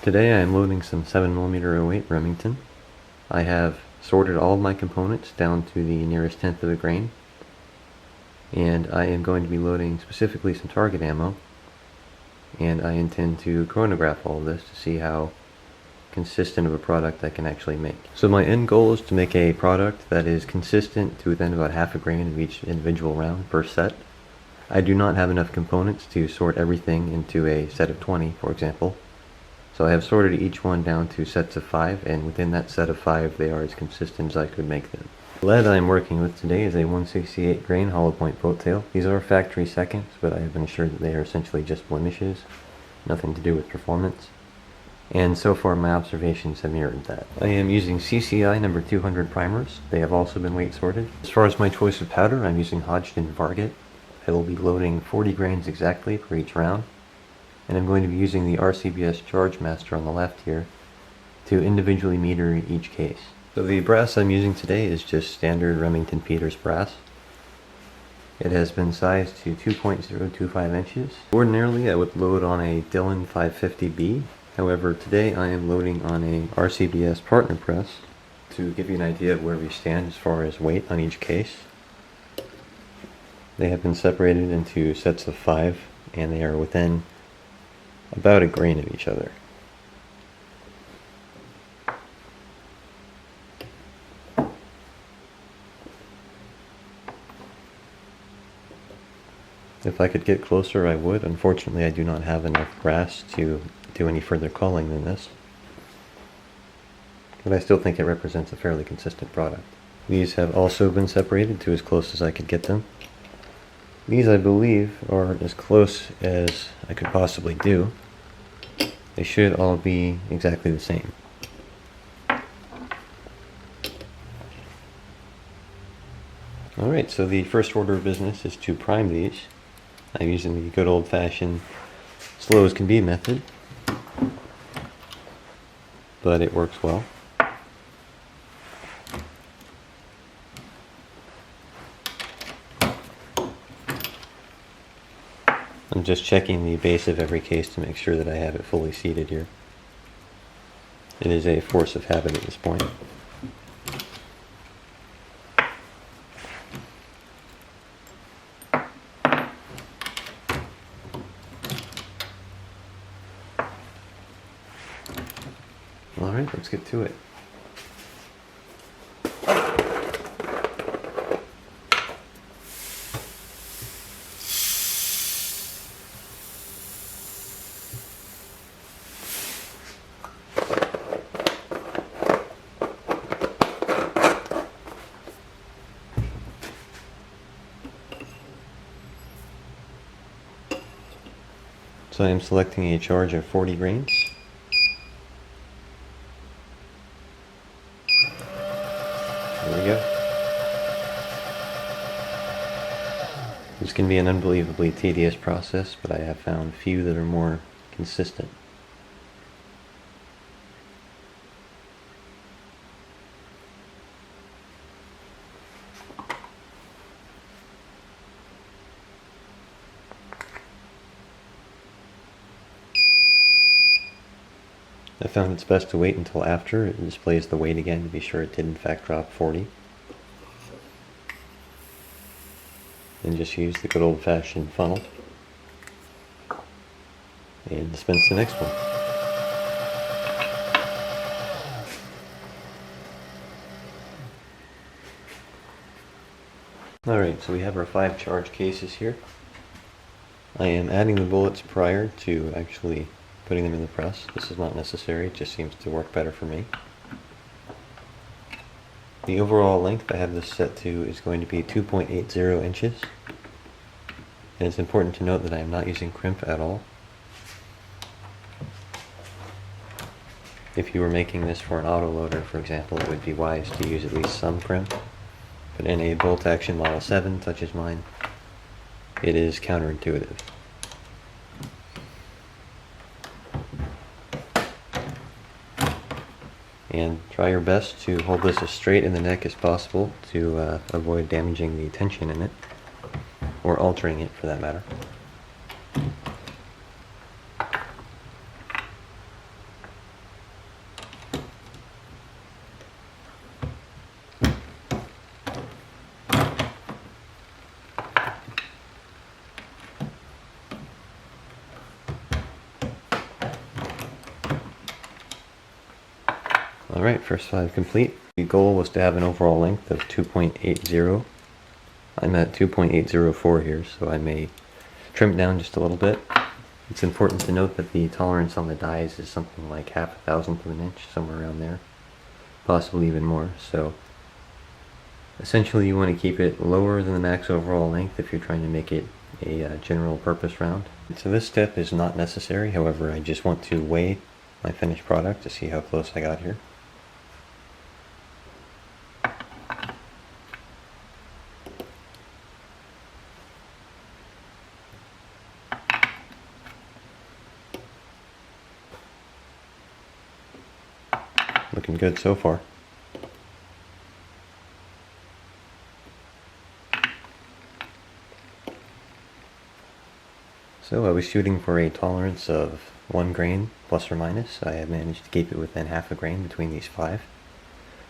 Today I am loading some 7mm-08 Remington. I have sorted all of my components down to the nearest tenth of a grain, and I am going to be loading specifically some target ammo, and I intend to chronograph all of this to see how consistent of a product I can actually make. So my end goal is to make a product that is consistent to within about half a grain of each individual round per set. I do not have enough components to sort everything into a set of 20, for example. So I have sorted each one down to sets of 5, and within that set of 5 they are as consistent as I could make them. The lead I am working with today is a 168 grain hollow point boat tail. These are factory seconds, but I have been assured that they are essentially just blemishes, nothing to do with performance. And so far my observations have mirrored that. I am using CCI number 200 primers. They have also been weight sorted. As far as my choice of powder, I'm using Hodgdon Varget. I will be loading 40 grains exactly for each round. And I'm going to be using the RCBS Charge Master on the left here to individually meter each case. So the brass I'm using today is just standard Remington Peters brass. It has been sized to 2.025 inches. Ordinarily I would load on a Dillon 550B. However, today I am loading on a RCBS partner press to give you an idea of where we stand as far as weight on each case. They have been separated into sets of 5, and they are within about a grain of each other. If I could get closer, I would. Unfortunately, I do not have enough brass to do any further culling than this. But I still think it represents a fairly consistent product. These have also been separated to as close as I could get them. These, I believe, are as close as I could possibly do. They should all be exactly the same. Alright, so the first order of business is to prime these. I'm using the good old-fashioned slow as can be method, but it works well. I'm just checking the base of every case to make sure that I have it fully seated here. It is a force of habit at this point. Alright, let's get to it. So I am selecting a charge of 40 grains. There we go. This can be an unbelievably tedious process, but I have found few that are more consistent. I found it's best to wait until after it displays the weight again to be sure it did in fact drop 40. Then just use the good old-fashioned funnel and dispense the next one. Alright, so we have our 5 charge cases here. I am adding the bullets prior to actually putting them in the press. This is not necessary, it just seems to work better for me. The overall length I have this set to is going to be 2.80 inches. And it's important to note that I am not using crimp at all. If you were making this for an autoloader, for example, it would be wise to use at least some crimp. But in a bolt action Model 7, such as mine, it is counterintuitive. And try your best to hold this as straight in the neck as possible to avoid damaging the tension in it, or altering it for that matter. Alright, first 5 complete. The goal was to have an overall length of 2.80. I'm at 2.804 here, so I may trim it down just a little bit. It's important to note that the tolerance on the dies is something like 1/1000th of an inch, somewhere around there. Possibly even more, so essentially you want to keep it lower than the max overall length if you're trying to make it a general purpose round. So this step is not necessary, however I just want to weigh my finished product to see how close I got here. Looking good so far. So I was shooting for a tolerance of 1 grain plus or minus. I have managed to keep it within half a grain between these 5.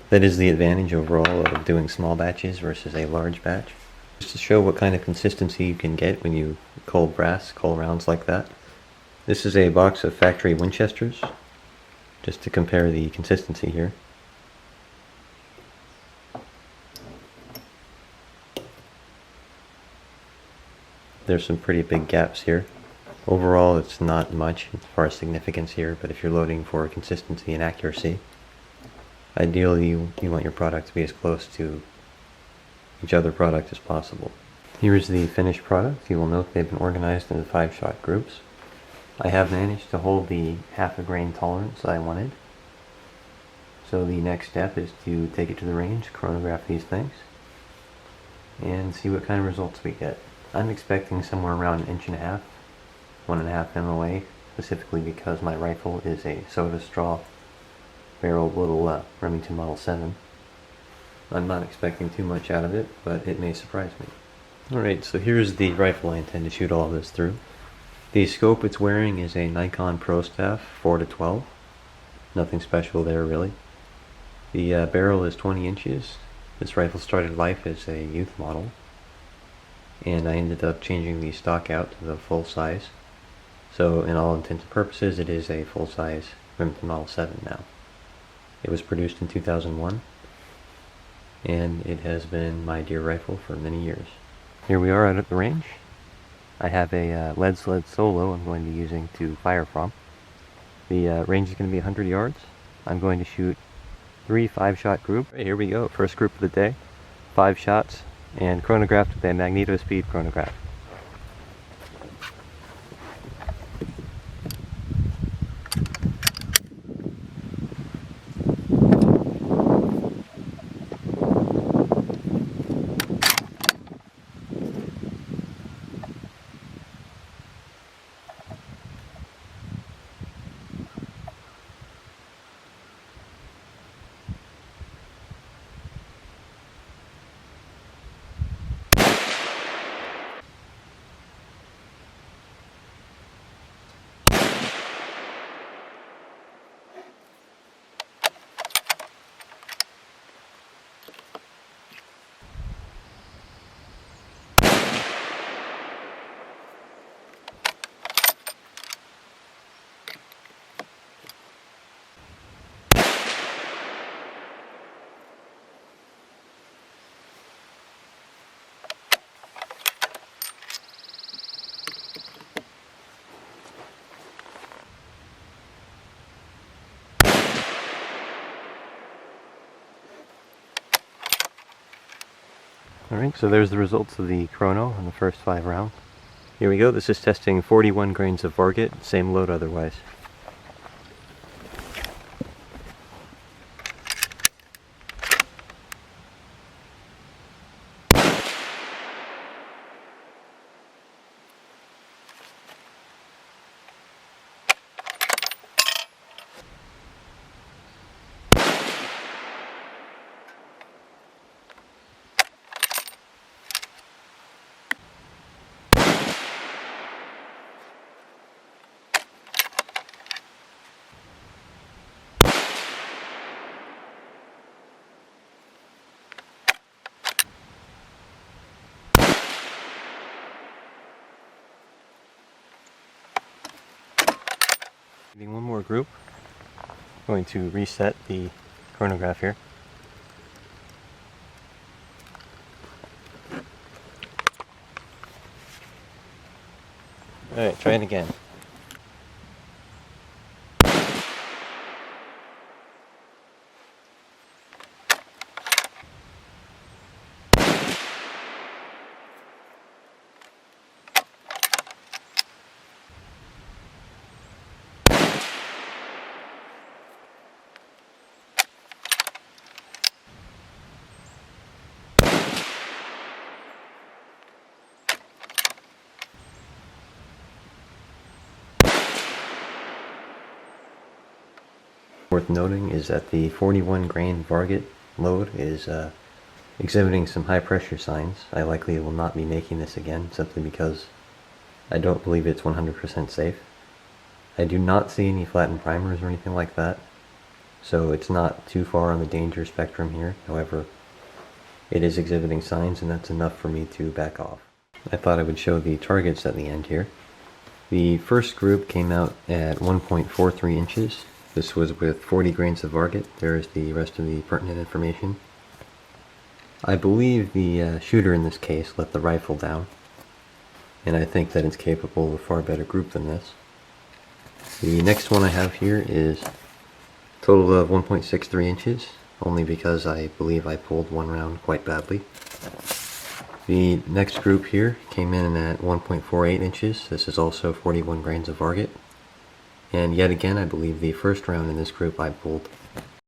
That is the advantage overall of doing small batches versus a large batch. Just to show what kind of consistency you can get when you cull rounds like that. This is a box of factory Winchesters, just to compare the consistency here. There's some pretty big gaps here. Overall, it's not much as far as significance here, but if you're loading for consistency and accuracy, ideally you want your product to be as close to each other product as possible. Here is the finished product. You will note they've been organized into 5-shot groups. I have managed to hold the half a grain tolerance I wanted. So the next step is to take it to the range, chronograph these things, and see what kind of results we get. I'm expecting somewhere around 1.5 inches, 1.5 MOA, specifically because my rifle is a soda straw barreled little Remington Model 7. I'm not expecting too much out of it, but it may surprise me. Alright, so here's the rifle I intend to shoot all of this through. The scope it's wearing is a Nikon Pro Staff 4-12. Nothing special there really. The barrel is 20 inches. This rifle started life as a youth model, and I ended up changing the stock out to the full size. So in all intents and purposes it is a full-size Remington Model 7 now. It was produced in 2001, and it has been my dear rifle for many years. Here we are out at the range. I have a lead sled solo I'm going to be using to fire from. The range is going to be 100 yards. I'm going to shoot 3 5-shot groups. Here we go, first group of the day. 5 shots, and chronographed with a magneto speed chronograph. Alright, so there's the results of the chrono on the first 5 rounds. Here we go, this is testing 41 grains of varget, same load otherwise. One more group. Going to reset the chronograph here. Alright, try it again. Worth noting is that the 41 grain varget load is exhibiting some high pressure signs. I likely will not be making this again simply because I don't believe it's 100% safe. I do not see any flattened primers or anything like that, so it's not too far on the danger spectrum here. However, it is exhibiting signs, and that's enough for me to back off. I thought I would show the targets at the end here. The first group came out at 1.43 inches. This was with 40 grains of varget. There is the rest of the pertinent information. I believe the shooter in this case let the rifle down, and I think that it's capable of a far better group than this. The next one I have here is a total of 1.63 inches, only because I believe I pulled one round quite badly. The next group here came in at 1.48 inches. This is also 41 grains of varget. And yet again, I believe the first round in this group I pulled